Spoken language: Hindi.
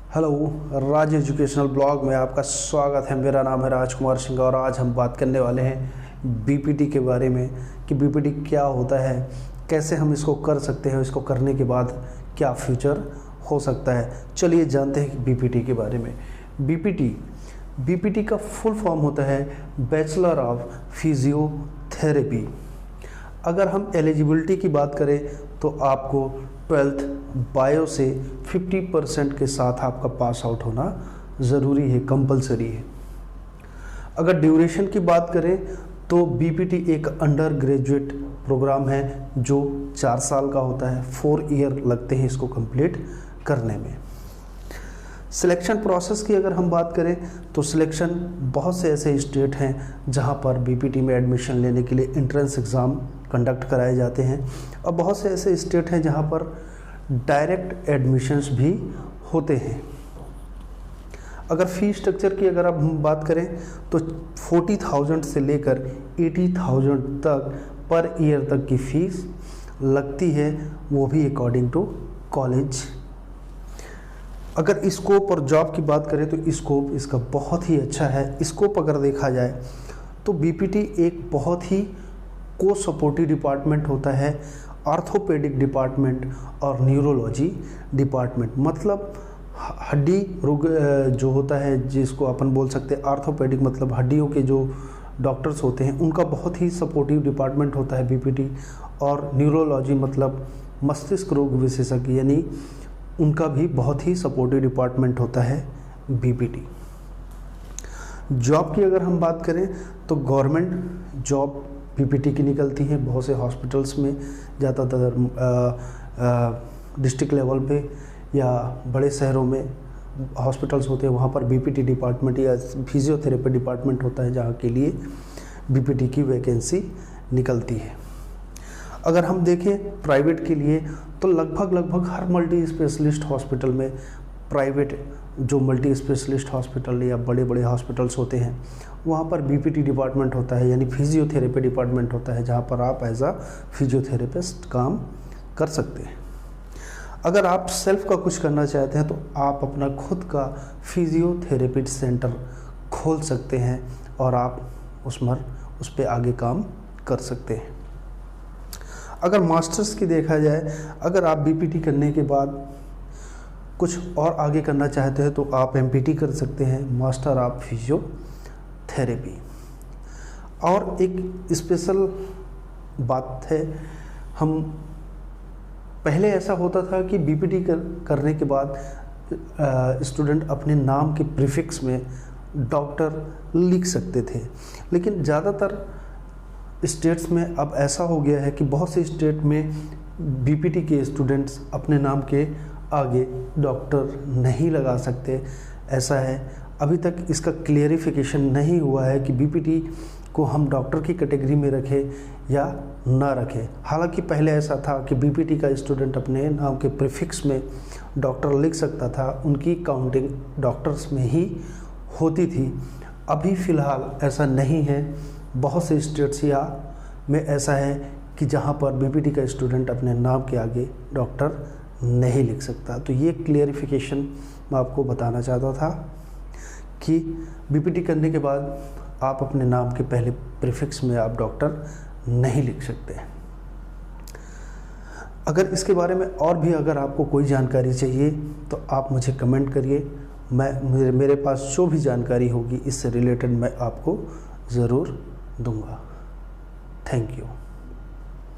हेलो, राज एजुकेशनल ब्लॉग में आपका स्वागत है। मेरा नाम है राजकुमार सिंह और आज हम बात करने वाले हैं बीपीटी के बारे में कि बीपीटी क्या होता है, कैसे हम इसको कर सकते हैं, इसको करने के बाद क्या फ्यूचर हो सकता है। चलिए जानते हैं कि बीपीटी के बारे में। बीपीटी का फुल फॉर्म होता है बैचलर ऑफ फिजियोथेरेपी। अगर हम एलिजिबिलिटी की बात करें तो आपको 12th बायो से 50% के साथ आपका पास आउट होना ज़रूरी है, कंपलसरी है। अगर ड्यूरेशन की बात करें तो बीपीटी एक अंडर ग्रेजुएट प्रोग्राम है जो 4 साल का होता है। 4 ईयर लगते हैं इसको कंप्लीट करने में। सिलेक्शन प्रोसेस की अगर हम बात करें तो सिलेक्शन बहुत से ऐसे स्टेट हैं जहां पर बीपीटी में एडमिशन लेने के लिए एंट्रेंस एग्ज़ाम कंडक्ट कराए जाते हैं और बहुत से ऐसे स्टेट हैं जहां पर डायरेक्ट एडमिशन्स भी होते हैं। अगर फ़ीस स्ट्रक्चर की अगर अब हम बात करें तो 40,000 से लेकर 80,000 तक पर ईयर तक की फ़ीस लगती है, वो भी अकॉर्डिंग टू कॉलेज। अगर स्कोप और जॉब की बात करें तो स्कोप इसका बहुत ही अच्छा है। स्कोप अगर देखा जाए तो बीपीटी एक बहुत ही को सपोर्टिव डिपार्टमेंट होता है, ऑर्थोपेडिक डिपार्टमेंट और न्यूरोलॉजी डिपार्टमेंट। मतलब हड्डी रोग जो होता है जिसको अपन बोल सकते हैं ऑर्थोपेडिक, मतलब हड्डियों के जो डॉक्टर्स होते हैं उनका बहुत ही सपोर्टिव डिपार्टमेंट होता है बीपीटी। और न्यूरोलॉजी मतलब मस्तिष्क रोग विशेषज्ञ, यानी उनका भी बहुत ही सपोर्टिव डिपार्टमेंट होता है बीपीटी। जॉब की अगर हम बात करें तो गवर्नमेंट जॉब बीपीटी की निकलती है। बहुत से हॉस्पिटल्स में ज़्यादातर डिस्ट्रिक्ट लेवल पे या बड़े शहरों में हॉस्पिटल्स होते हैं, वहाँ पर बीपीटी डिपार्टमेंट या फिजियोथेरेपी डिपार्टमेंट होता है जहाँ के लिए बीपीटी की वैकेंसी निकलती है। अगर हम देखें प्राइवेट के लिए तो लगभग हर मल्टी स्पेशलिस्ट हॉस्पिटल में, प्राइवेट जो मल्टी स्पेशलिस्ट हॉस्पिटल या बड़े बड़े हॉस्पिटल्स होते हैं वहाँ पर बीपीटी डिपार्टमेंट होता है, यानी फिजियोथेरेपी डिपार्टमेंट होता है जहाँ पर आप एज अ फिजियोथेरेपिस्ट काम कर सकते हैं। अगर आप सेल्फ का कुछ करना चाहते हैं तो आप अपना खुद का फिजियोथेरेपी सेंटर खोल सकते हैं और आप उस पर आगे काम कर सकते हैं। अगर मास्टर्स की देखा जाए, अगर आप बीपीटी करने के बाद कुछ और आगे करना चाहते हैं तो आप एमपीटी कर सकते हैं, मास्टर ऑफ फिजियोथेरेपी। और एक स्पेशल बात है, हम पहले ऐसा होता था कि बीपीटी करने के बाद स्टूडेंट अपने नाम के प्रीफिक्स में डॉक्टर लिख सकते थे, लेकिन ज़्यादातर स्टेट्स में अब ऐसा हो गया है कि बहुत से स्टेट में बीपीटी के स्टूडेंट्स अपने नाम के आगे डॉक्टर नहीं लगा सकते। ऐसा है, अभी तक इसका क्लियरिफिकेशन नहीं हुआ है कि बीपीटी को हम डॉक्टर की कैटेगरी में रखें या ना रखें। हालांकि पहले ऐसा था कि बीपीटी का स्टूडेंट अपने नाम के प्रीफिक्स में डॉक्टर लिख सकता था, उनकी काउंटिंग डॉक्टर्स में ही होती थी। अभी फ़िलहाल ऐसा नहीं है। बहुत से स्टेट्स या में ऐसा है कि जहां पर बीपीटी का स्टूडेंट अपने नाम के आगे डॉक्टर नहीं लिख सकता। तो ये क्लियरिफिकेशन मैं आपको बताना चाहता था कि बीपीटी करने के बाद आप अपने नाम के पहले प्रीफिक्स में आप डॉक्टर नहीं लिख सकते। अगर इसके बारे में और भी अगर आपको कोई जानकारी चाहिए तो आप मुझे कमेंट करिए। मेरे पास जो भी जानकारी होगी इससे रिलेटेड मैं आपको ज़रूर दूंगा। Thank you.